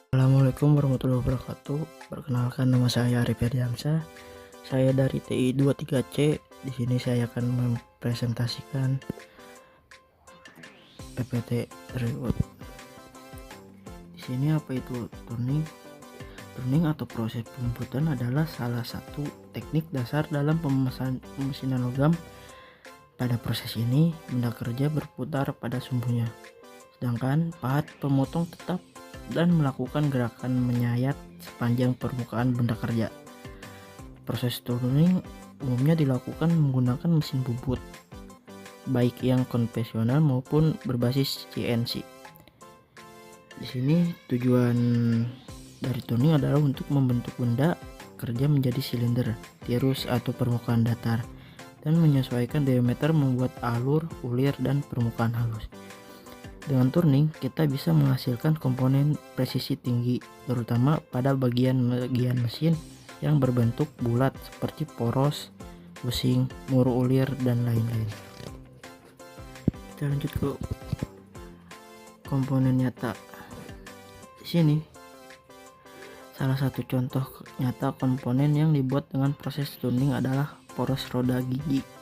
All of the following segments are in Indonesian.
Assalamualaikum warahmatullahi wabarakatuh. Perkenalkan, nama saya Arif Herdiansyah. Saya dari TI 23C. Di sini saya akan mempresentasikan PPT tersebut. Di sini apa itu turning? Turning atau proses pembuatan adalah salah satu teknik dasar dalam pemesinan logam. Pada proses ini, benda kerja berputar pada sumbunya, sedangkan pahat pemotong tetap dan melakukan gerakan menyayat sepanjang permukaan benda kerja. Proses turning umumnya dilakukan menggunakan mesin bubut, baik yang konvensional maupun berbasis CNC. Di sini tujuan dari turning adalah untuk membentuk benda kerja menjadi silinder, tirus atau permukaan datar, dan menyesuaikan diameter, membuat alur, ulir, dan permukaan halus. Dengan turning, kita bisa menghasilkan komponen presisi tinggi, terutama pada bagian-bagian mesin yang berbentuk bulat seperti poros, busing, mur ulir, dan lain-lain. Kita lanjut ke komponen nyata. Di sini, salah satu contoh nyata komponen yang dibuat dengan proses turning adalah poros roda gigi.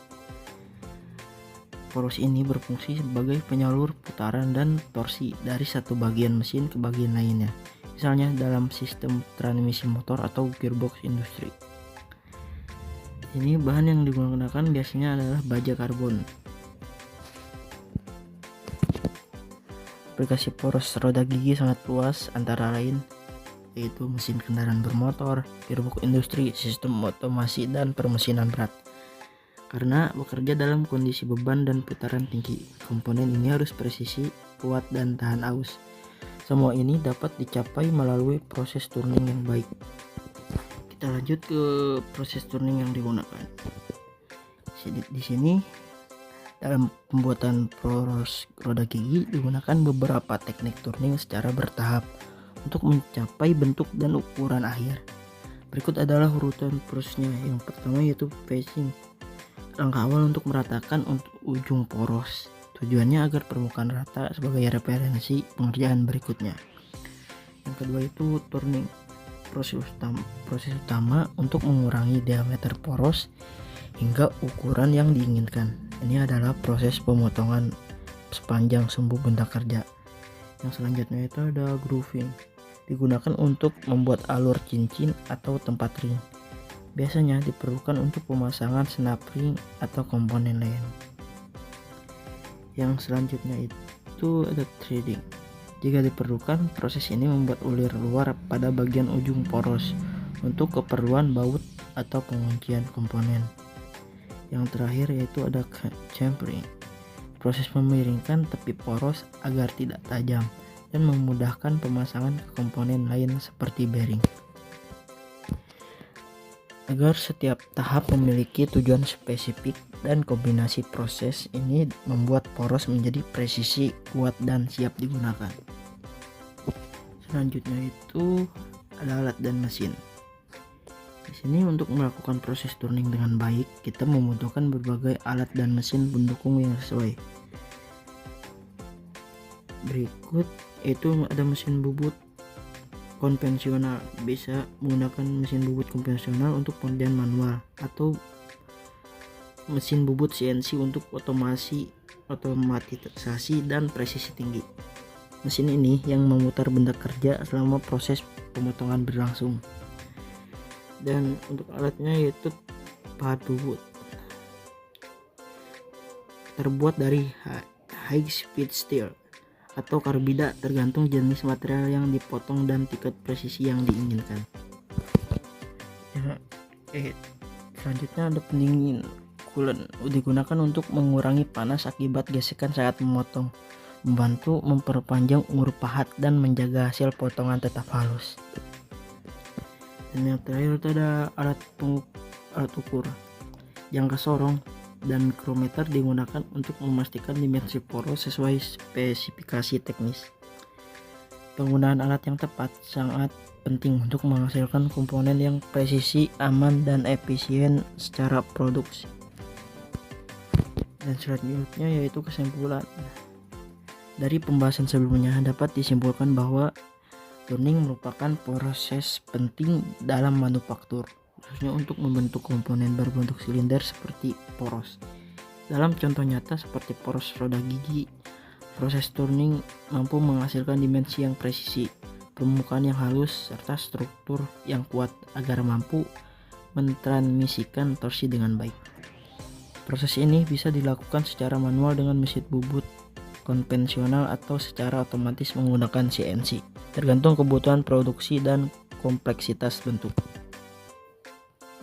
Poros ini berfungsi sebagai penyalur putaran dan torsi dari satu bagian mesin ke bagian lainnya, misalnya dalam sistem transmisi motor atau gearbox industri. Ini bahan yang digunakan biasanya adalah baja karbon. Aplikasi poros roda gigi sangat luas, antara lain yaitu mesin kendaraan bermotor, gearbox industri, sistem otomasi, dan permesinan berat. Karena bekerja dalam kondisi beban dan putaran tinggi, komponen ini harus presisi, kuat, dan tahan aus. Semua ini dapat dicapai melalui proses turning yang baik. Kita lanjut ke proses turning yang digunakan. Di sini dalam pembuatan poros roda gigi digunakan beberapa teknik turning secara bertahap untuk mencapai bentuk dan ukuran akhir. Berikut adalah urutan prosesnya. Yang pertama yaitu facing. Langkah awal untuk meratakan untuk ujung poros, tujuannya agar permukaan rata sebagai referensi pengerjaan berikutnya. Yang kedua itu turning, proses utama untuk mengurangi diameter poros hingga ukuran yang diinginkan. Ini adalah proses pemotongan sepanjang sumbu benda kerja. Yang selanjutnya itu ada grooving, digunakan untuk membuat alur cincin atau tempat ring. Biasanya diperlukan untuk pemasangan snap ring atau komponen lain. Yang selanjutnya itu ada threading. Jika diperlukan, proses ini membuat ulir luar pada bagian ujung poros untuk keperluan baut atau penguncian komponen. Yang terakhir yaitu ada chamfering. Proses memiringkan tepi poros agar tidak tajam dan memudahkan pemasangan ke komponen lain seperti bearing. Agar setiap tahap memiliki tujuan spesifik dan kombinasi proses ini membuat poros menjadi presisi, kuat, dan siap digunakan. Selanjutnya itu ada alat dan mesin. Di sini untuk melakukan proses turning dengan baik, kita membutuhkan berbagai alat dan mesin pendukung yang sesuai. Berikut itu ada mesin bubut konvensional, bisa menggunakan mesin bubut konvensional untuk pengerjaan manual atau mesin bubut CNC untuk otomatisasi dan presisi tinggi. Mesin ini yang memutar benda kerja selama proses pemotongan berlangsung. Dan untuk alatnya yaitu pahat bubut, terbuat dari high speed steel atau karbida, tergantung jenis material yang dipotong dan tingkat presisi yang diinginkan. Selanjutnya ada pendingin coolant, digunakan untuk mengurangi panas akibat gesekan saat memotong, membantu memperpanjang umur pahat dan menjaga hasil potongan tetap halus. Dan yang terakhir itu ada alat ukur, jangka sorong dan krometer digunakan untuk memastikan dimensi poros sesuai spesifikasi teknis. Penggunaan alat yang tepat sangat penting untuk menghasilkan komponen yang presisi, aman, dan efisien secara produksi. Dan selanjutnya yaitu kesimpulan. Dari pembahasan sebelumnya dapat disimpulkan bahwa Turning merupakan proses penting dalam manufaktur, khususnya untuk membentuk komponen berbentuk silinder seperti poros. Dalam contoh nyata seperti poros roda gigi, proses turning mampu menghasilkan dimensi yang presisi, permukaan yang halus, serta struktur yang kuat agar mampu mentransmisikan torsi dengan baik. Proses ini bisa dilakukan secara manual dengan mesin bubut konvensional atau secara otomatis menggunakan CNC, tergantung kebutuhan produksi dan kompleksitas bentuk.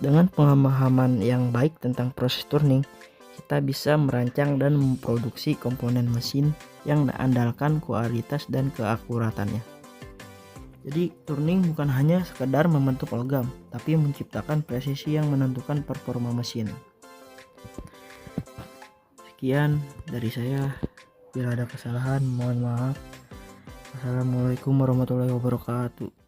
Dengan pemahaman yang baik tentang proses turning, kita bisa merancang dan memproduksi komponen mesin yang mengandalkan kualitas dan keakuratannya. Jadi turning bukan hanya sekedar membentuk logam, tapi menciptakan presisi yang menentukan performa mesin. Sekian dari saya. Bila ada kesalahan mohon maaf. Assalamualaikum warahmatullahi wabarakatuh.